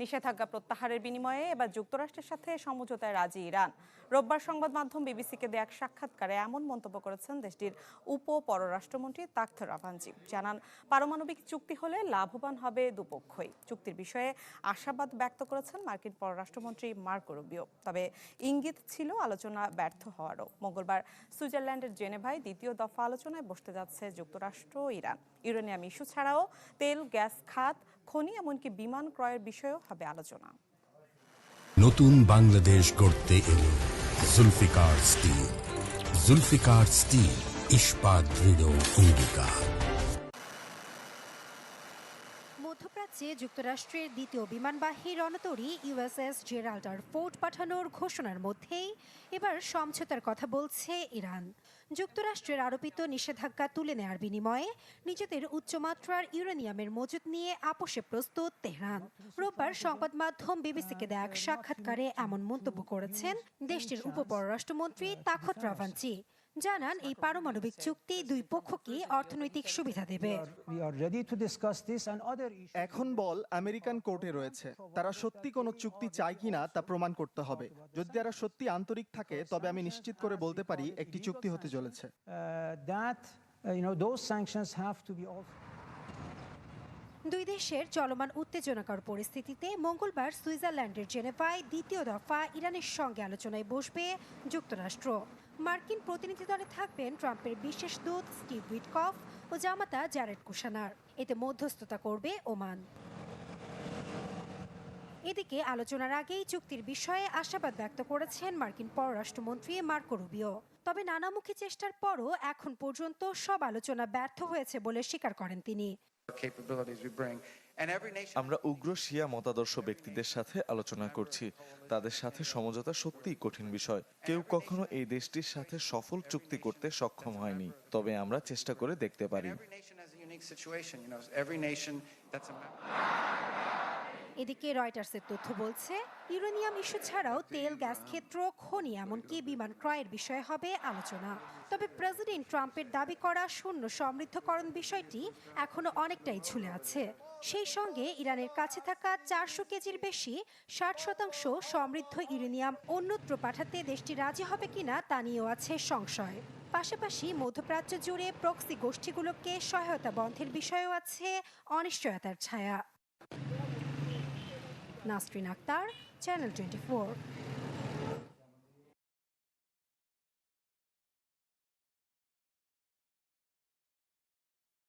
নিষেধাজ্ঞা প্রত্যাহারের বিনিময়ে এবার যুক্তরাষ্ট্রের সাথে সমঝোতায় রাজি ইরান। রোববার সংবাদ মাধ্যম বিবিসিকে দেয়া এক সাক্ষাৎকারে এমন মন্তব্য করেছেন দেশটির উপ পররাষ্ট্রমন্ত্রী তাখত রাভানজি। জানান, পারমাণবিক চুক্তি হলে লাভবান হবে দুপক্ষই। চুক্তির বিষয়ে আশাবাদ ব্যক্ত করেছেন মার্কিন পররাষ্ট্রমন্ত্রী মার্কো রুবিও। তবে ইঙ্গিত ছিল আলোচনা ব্যর্থ হওয়ারও। মঙ্গলবার সুইজারল্যান্ডের জেনেভায় দ্বিতীয় দফা আলোচনায় বসতে যাচ্ছে যুক্তরাষ্ট্র ও ইরান। ইউরেনিয়াম ইস্যু ছাড়াও তেল, গ্যাস খাত, খনি এমনকি বিমান ক্রয়ের বিষয়েও হবে আলোচনা। নতুন বাংলাদেশ গড়তে এলো জুলফিকার স্টিল। জুলফিকার স্টিল, ইস্পাত দৃঢ় অঙ্গীকার। মধ্যপ্রাচ্যে যুক্তরাষ্ট্রের দ্বিতীয় বিমানবাহী রণতরী ইউএসএস জেরাল্ড আর ফোর্ড পাঠানোর ঘোষণার মধ্যেই এবার সমঝোতার কথা বলছে ইরান। যুক্তরাষ্ট্রের আরোপিত নিষেধাজ্ঞা তুলে নেয়ার বিনিময়ে নিজেদের উচ্চমাত্রার ইউরেনিয়ামের মজুত নিয়ে আপোষে প্রস্তুত তেহরান। রোববার সংবাদ মাধ্যম বিবিসিকে দেয়া এক সাক্ষাৎকারে এমন মন্তব্য করেছেন দেশটির উপপররাষ্ট্রমন্ত্রী তাখত রাভানজি। জানান, এই পারমাণবিক চুক্তি দুই পক্ষকে অর্থনৈতিক সুবিধা দেবে। এখন বল আমেরিকান কোর্টে রয়েছে। তারা সত্যি কোনো চুক্তি চায় কিনা তা প্রমাণ করতে হবে। যদি তারা সত্যি আন্তরিক থাকে তবে আমি নিশ্চিত করে বলতে পারি একটি চুক্তি হতে চলেছে। দুই দেশের চলমান উত্তেজনাকর পরিস্থিতিতে মঙ্গলবার সুইজারল্যান্ডের জেনেভায় দ্বিতীয় দফা ইরানের সঙ্গে আলোচনায় বসবে যুক্তরাষ্ট্র। মার্কিন প্রতিনিধি দলে থাকবেন ট্রাম্পের বিশেষ দূত স্টিভ উইটকফ ও জামাতা জ্যারেড কুশানার। এতে মধ্যস্থতা করবে ওমান। এদিকে আলোচনার আগেই চুক্তির বিষয়ে আশাবাদ ব্যক্ত করেছেন মার্কিন পররাষ্ট্রমন্ত্রী মার্কো রুবিও। তবে নানামুখী চেষ্টার পরও এখন পর্যন্ত সব আলোচনা ব্যর্থ হয়েছে বলে স্বীকার করেন তিনি। আমরা উগ্র শিয়া মতাদর্শ ব্যক্তিদের সাথে আলোচনা করছি। তাদের সাথে সমঝোতা সত্যিই কঠিন বিষয়। কেউ কখনো এই দেশটির সাথে সফল চুক্তি করতে সক্ষম হয়নি, তবে আমরা চেষ্টা করে দেখতে পারি। এদিকে রয়টার্সের তথ্য বলছে, ইউরেনিয়াম ইস্যু ছাড়াও তেল, গ্যাস ক্ষেত্র, খনি এমনকি বিমান ক্রয়ের বিষয়ে হবে আলোচনা। তবে প্রেসিডেন্ট ট্রাম্পের দাবি করা শূন্য সমৃদ্ধকরণ বিষয়টি এখনো অনেকটাই ঝুলে আছে। সেই সঙ্গে ইরানের কাছে থাকা 400 কেজির বেশি 60% সমৃদ্ধ ইউরেনিয়াম অন্যত্র পাঠাতে দেশটি রাজি হবে কিনা তা নিয়েও আছে সংশয়। পাশাপাশি মধ্যপ্রাচ্য জুড়ে প্রক্সি গোষ্ঠীগুলোকে সহায়তা বন্ধের বিষয়েও আছে অনিশ্চয়তার ছায়া। নাসরিন আক্তার, চ্যানেল 24।